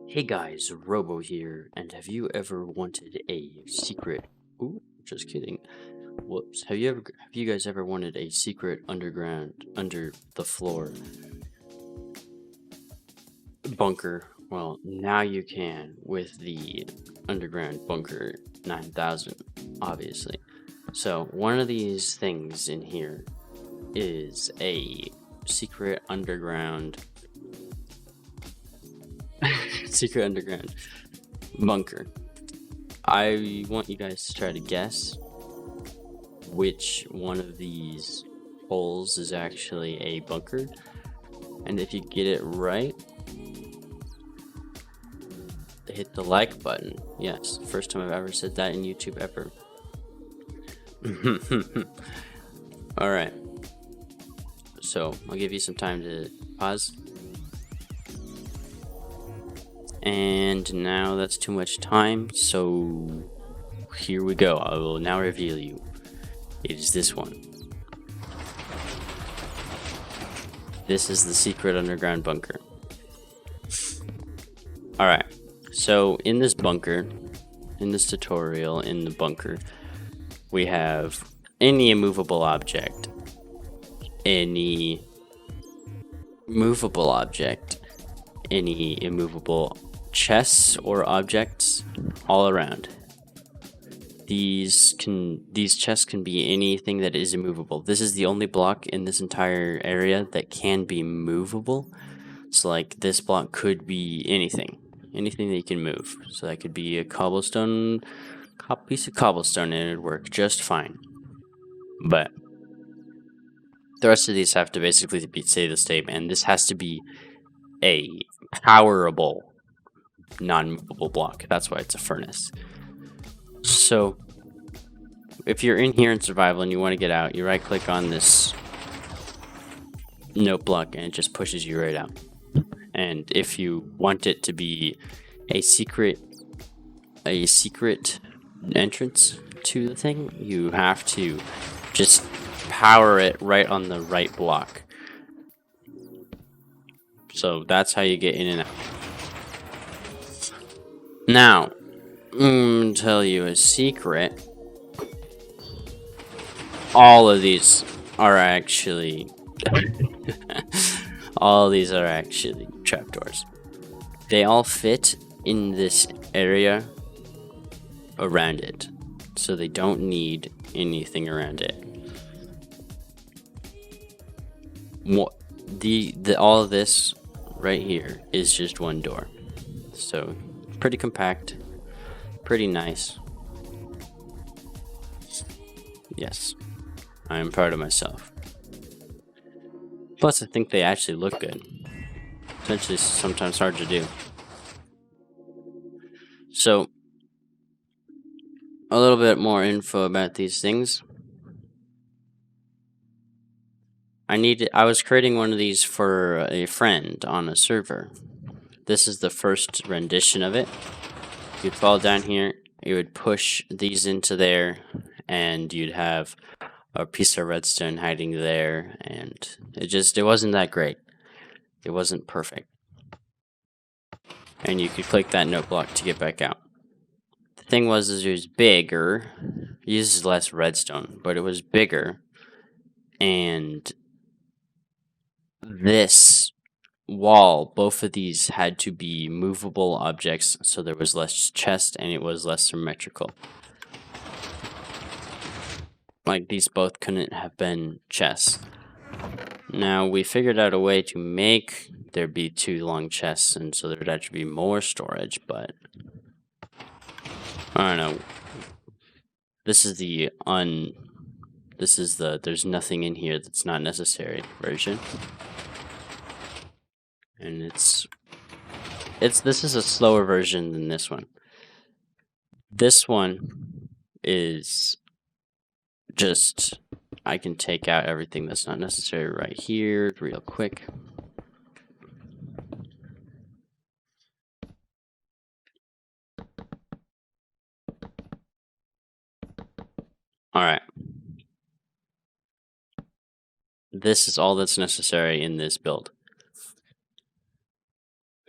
Hey guys, Robo here, and have you ever wanted a secret? Ooh, just kidding. Whoops. Have you guys ever wanted a secret underground, under the floor bunker? Well, now you can with the underground bunker 9000, obviously. So, one of these things in here is a secret underground secret underground bunker. I want you guys to try to guess which one of these holes is actually a bunker. And if you get it right, hit the like button. Yes, first time I've ever said that in YouTube ever. Alright. So, I'll give you some time to pause. And now that's too much time, so here we go. I will now reveal you. It is this one. This is the secret underground bunker. Alright, so in this bunker, in this tutorial, in the bunker, we have any immovable object. Any movable object. Any immovable chests or objects all around. These chests can be anything that is immovable. This is the only block in this entire area that can be movable. So like this block could be anything that you can move. So that could be a cobblestone, piece of cobblestone, and it'd work just fine. But the rest of these have to basically stay the same, and this has to be a powerable non-movable block. That's why it's a furnace. So if you're in here in survival and you want to get out, you right click on this note block and it just pushes you right out. And if you want it to be a secret entrance to the thing, you have to just power it right on the right block. So that's how you get in and out. Now, I'm gonna tell you a secret. All of these are actually trapdoors. They all fit in this area around it, so they don't need anything around it. All of this right here is just one door, so pretty compact, pretty nice. Yes, I am proud of myself. Plus, I think they actually look good. It's actually sometimes hard to do. So, a little bit more info about these things. I was creating one of these for a friend on a server. This is the first rendition of it. You'd fall down here, you would push these into there, and you'd have a piece of redstone hiding there, and it wasn't that great. It wasn't perfect. And you could click that note block to get back out. The thing was, it was bigger. It uses less redstone, but it was bigger. And this wall, both of these had to be movable objects, so there was less chest and it was less symmetrical. Like, these both couldn't have been chests. Now, we figured out a way to make there be two long chests, and so there'd actually be more storage, but I don't know. This is the there's nothing in here that's not necessary version. And this is a slower version than this one. This one is just, I can take out everything that's not necessary right here real quick. Alright. This is all that's necessary in this build.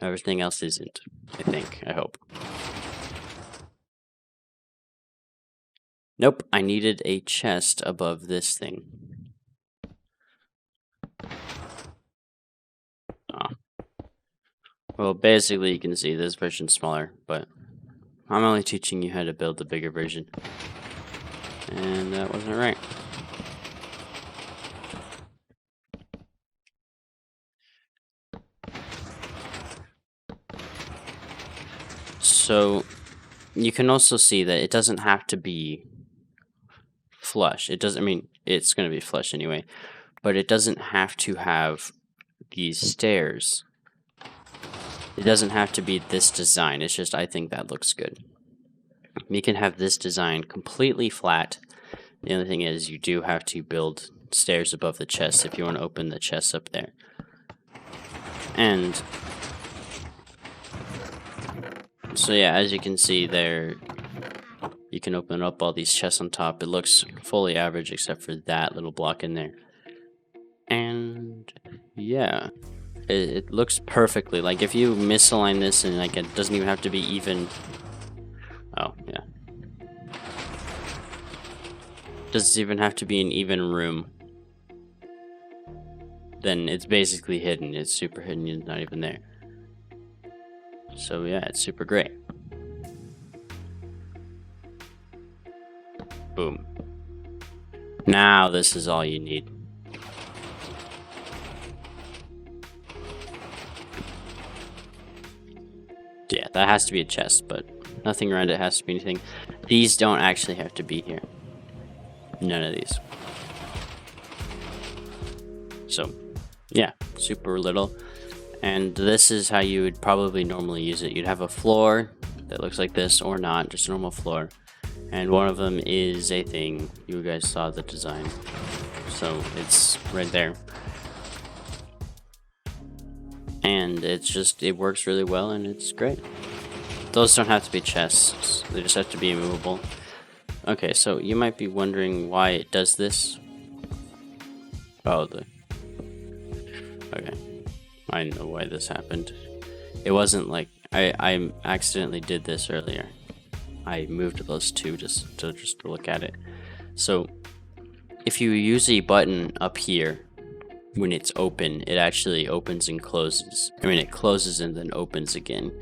Everything else isn't. I think. I hope. Nope, I needed a chest above this thing. Oh. Well, basically you can see this version's smaller, but I'm only teaching you how to build the bigger version. And that wasn't right. So you can also see that it doesn't have to be flush. It doesn't, I mean, it's going to be flush anyway, but it doesn't have to have these stairs. It doesn't have to be this design. It's just, I think that looks good. You can have this design completely flat. The only thing is you do have to build stairs above the chest if you want to open the chest up there. And so yeah, as you can see there, you can open up all these chests on top. It looks fully average except for that little block in there. And yeah, it looks perfectly. Like if you misalign this and like it doesn't even have to be even. Oh yeah. Doesn't even have to be an even room. Then it's basically hidden. It's super hidden. It's not even there. So yeah, it's super great. Boom. Now this is all you need. Yeah, that has to be a chest, but nothing around it has to be anything. These don't actually have to be here. None of these. So, yeah, super little. And this is how you would probably normally use it. You'd have a floor that looks like this or not, just a normal floor. And one of them is a thing. You guys saw the design. So it's right there. And it's just, it works really well and it's great. Those don't have to be chests. They just have to be immovable. Okay, so you might be wondering why it does this. Oh, okay. I know why this happened. It wasn't like I accidentally did this earlier. I moved those two just to look at it. So if you use a button up here when it's open, it actually opens and closes. I mean, it closes and then opens again.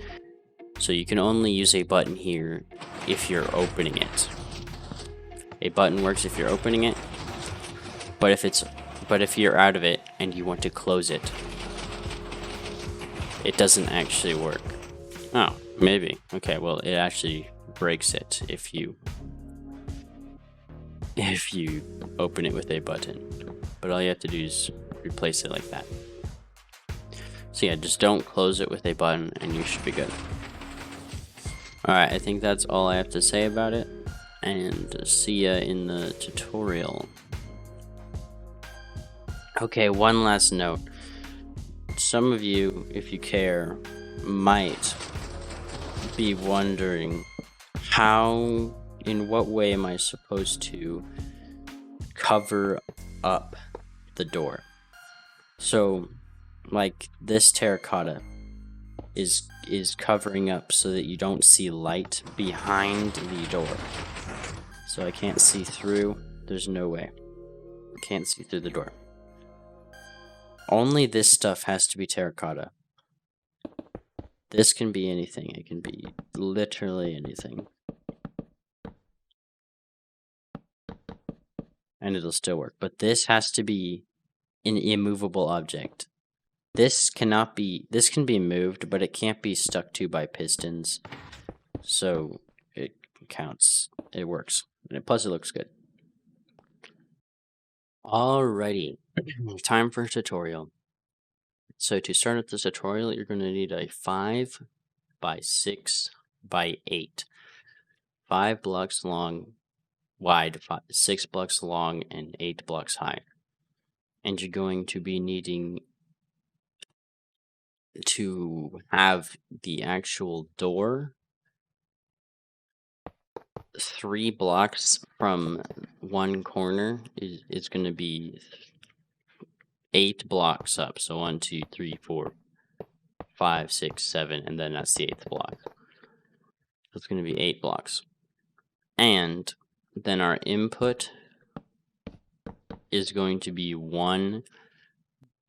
So you can only use a button here if you're opening it. A button works if you're opening it, but if you're out of it and you want to close it, it doesn't actually work. Oh, maybe. Okay, well, it actually breaks it if you open it with a button. But all you have to do is replace it like that. So yeah, just don't close it with a button and you should be good. Alright, I think that's all I have to say about it. And see ya in the tutorial. Okay, one last note. Some of you, if you care, might be wondering in what way am I supposed to cover up the door? So, like this terracotta is covering up so that you don't see light behind the door. So I can't see through. There's no way. I can't see through the door. Only this stuff has to be terracotta. This can be anything. It can be literally anything. And it'll still work. But this has to be an immovable object. This can be moved, but it can't be stuck to by pistons. So it counts. It works. And plus it looks good. Alrighty. Time for a tutorial. So to start with this tutorial, you're going to need a 5 by 6 by 8. 5 blocks long, wide, 6 blocks long, and 8 blocks high. And you're going to be needing to have the actual door 3 blocks from one corner is going to be 8 blocks up. So 1, 2, 3, 4, 5, 6, 7, and then that's the 8th block. So it's going to be 8 blocks. And then our input is going to be 1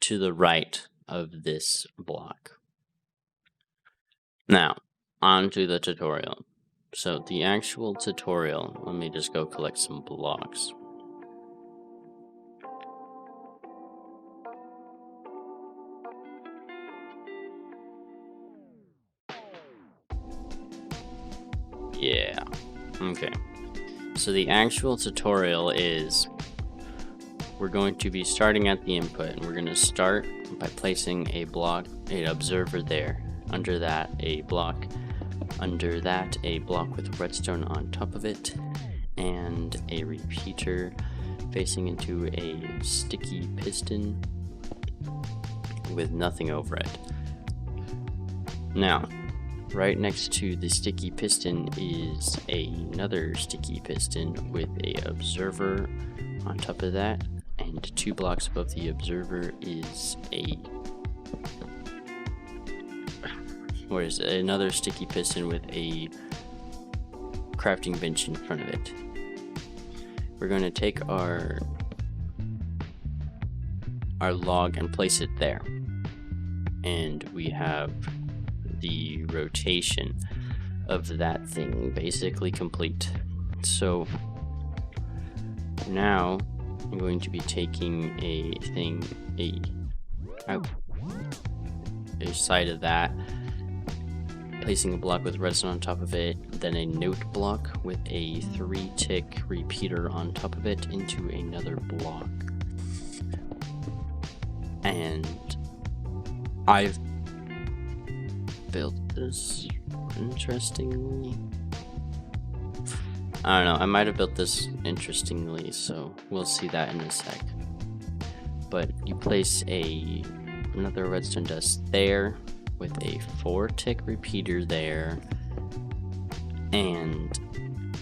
to the right of this block. Now, on to the tutorial. So the actual tutorial, let me just go collect some blocks. Yeah, okay. So the actual tutorial is we're going to be starting at the input, and we're going to start by placing a block, an observer there. Under that, a block. Under that, a block with redstone on top of it, and a repeater facing into a sticky piston with nothing over it. Now, right next to the sticky piston is another sticky piston with a observer on top of that, and 2 blocks above the observer is another sticky piston with a crafting bench in front of it. We're going to take our log and place it there, and we have the rotation of that thing basically complete. So now I'm going to be taking a side of that, placing a block with redstone on top of it, then a note block with a 3-tick repeater on top of it into another block. And I've built this interestingly. I don't know, I might have built this interestingly, so we'll see that in a sec. But you place another redstone dust there, with a 4-tick repeater there, and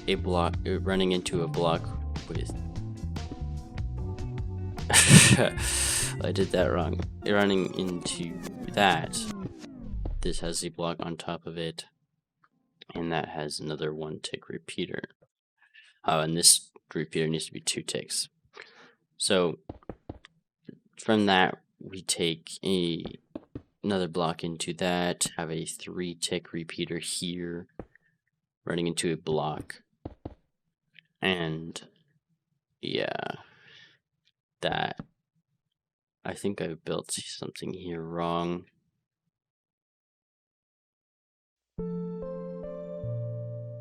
a block running into a block with I did that wrong. Running into that, this has a block on top of it, and that has another 1-tick repeater. And this repeater needs to be 2 ticks. So from that, we take another block into that, have a 3-tick repeater here, running into a block, and yeah, that, I think I built something here wrong.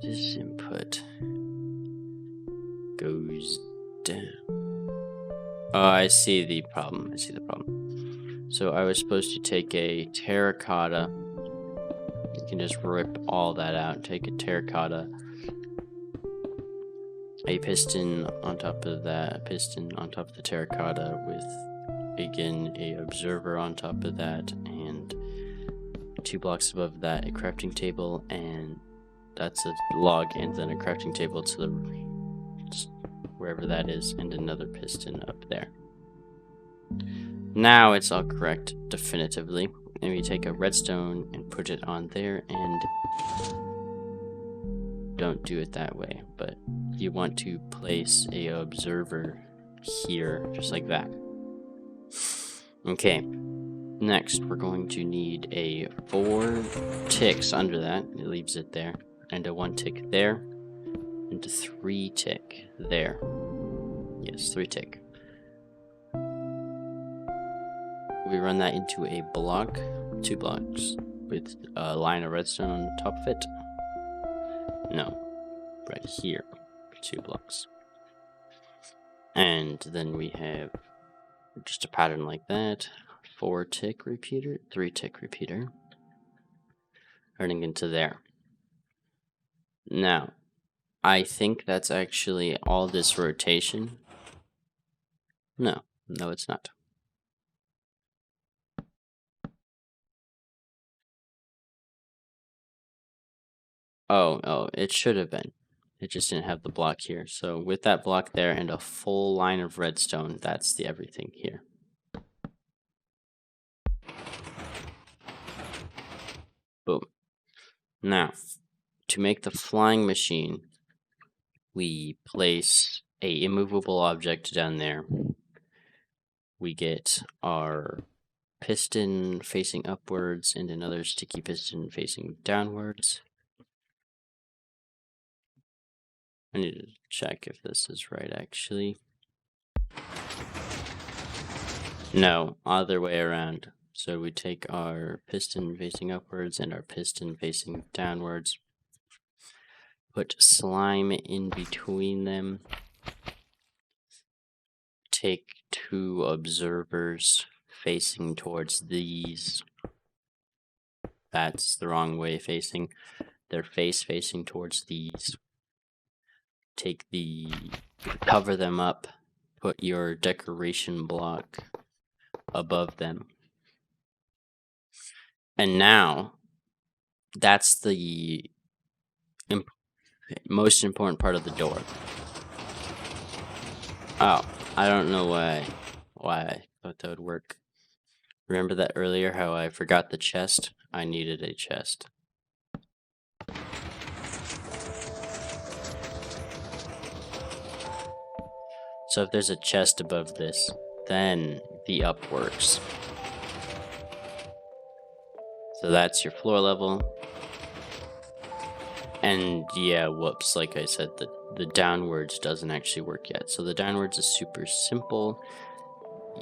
This input goes down. Oh, I see the problem. So I was supposed to take a terracotta. You can just rip all that out. Take a terracotta, a piston on top of that, piston on top of the terracotta with, again, a observer on top of that, and 2 blocks above that, a crafting table, and that's a log, and then a crafting table to the wherever that is, and another piston up there. Now it's all correct definitively, and we take a redstone and put it on there, and don't do it that way, but you want to place a observer here, just like that. Okay, next we're going to need a 4 ticks under that, it leaves it there, and a 1-tick there, and a 3-tick there. Yes, 3-tick. We run that into a block, 2 blocks, with a line of redstone on top of it. No, right here, 2 blocks. And then we have just a pattern like that, 4-tick repeater, 3-tick repeater, running into there. Now, I think that's actually all this rotation. No, it's not. Oh, it should have been. It just didn't have the block here. So with that block there and a full line of redstone, that's the everything here. Boom. Now, to make the flying machine, we place a immovable object down there. We get our piston facing upwards and another sticky piston facing downwards. I need to check if this is right, actually. No, other way around. So we take our piston facing upwards and our piston facing downwards. Put slime in between them. Take two observers facing towards these. That's the wrong way facing. Their face facing towards these. Cover them up. Put your decoration block above them. And now, that's the most important part of the door. Oh, I don't know why I thought that would work. Remember that earlier how I forgot the chest? I needed a chest. So if there's a chest above this, then the up works. So that's your floor level. And yeah, whoops, like I said, the downwards doesn't actually work yet. So the downwards is super simple.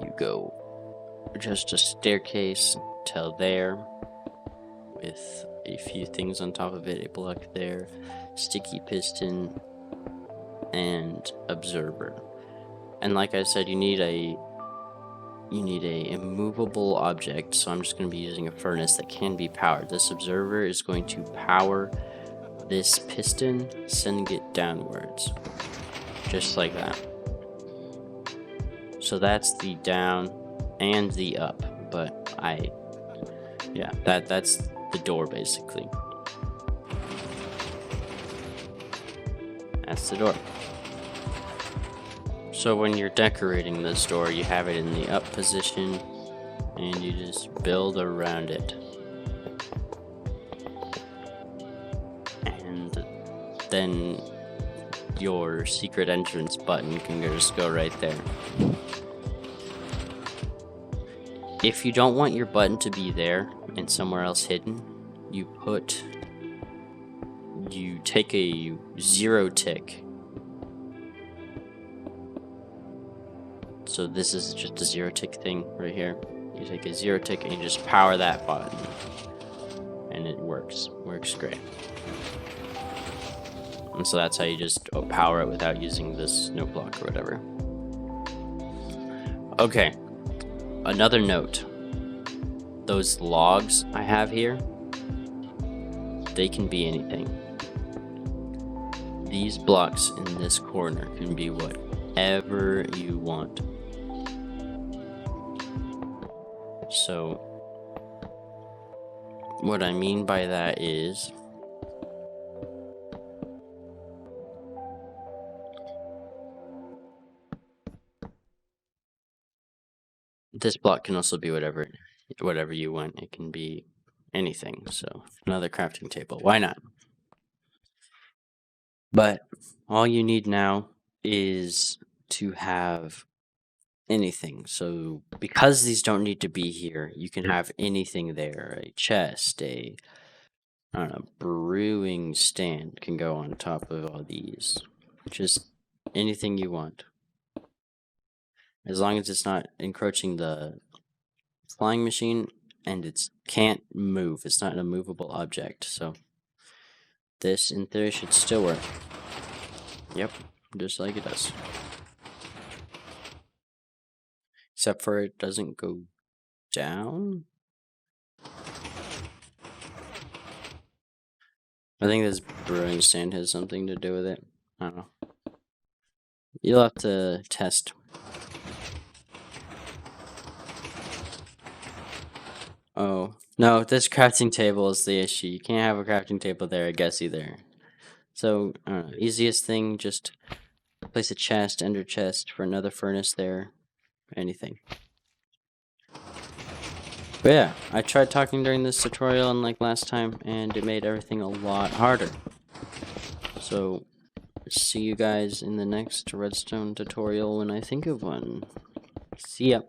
You go just a staircase till there with a few things on top of it, a block there, sticky piston, and observer. And like I said, you need a immovable object, so I'm just going to be using a furnace that can be powered. This observer is going to power this piston, sending it downwards, just like that. So that's the down and the up, but that's the door basically. That's the door. So when you're decorating this door, you have it in the up position, and you just build around it. And then your secret entrance button can just go right there. If you don't want your button to be there and somewhere else hidden, you take a 0 tick. So this is just a 0 tick thing right here. You take a 0 tick and you just power that button. And it works. Works great. And so that's how you just power it without using this note block or whatever. Okay. Another note. Those logs I have here, they can be anything. These blocks in this corner can be whatever you want. So, what I mean by that is, this block can also be whatever you want. It can be anything. So, another crafting table. Why not? But all you need now is to have anything. So because these don't need to be here, you can have anything there. A chest, I don't know, brewing stand can go on top of all these. Just anything you want. As long as it's not encroaching the flying machine and it can't move. It's not an immovable object. So this in theory should still work. Yep, just like it does. Except for it doesn't go down. I think this brewing stand has something to do with it. I don't know. You'll have to test. Oh, no, this crafting table is the issue. You can't have a crafting table there, I guess, either. So, I don't know, easiest thing, just place a chest, ender chest for another furnace there. Anything. But yeah, I tried talking during this tutorial unlike last time, and it made everything a lot harder. So, see you guys in the next redstone tutorial when I think of one. See ya.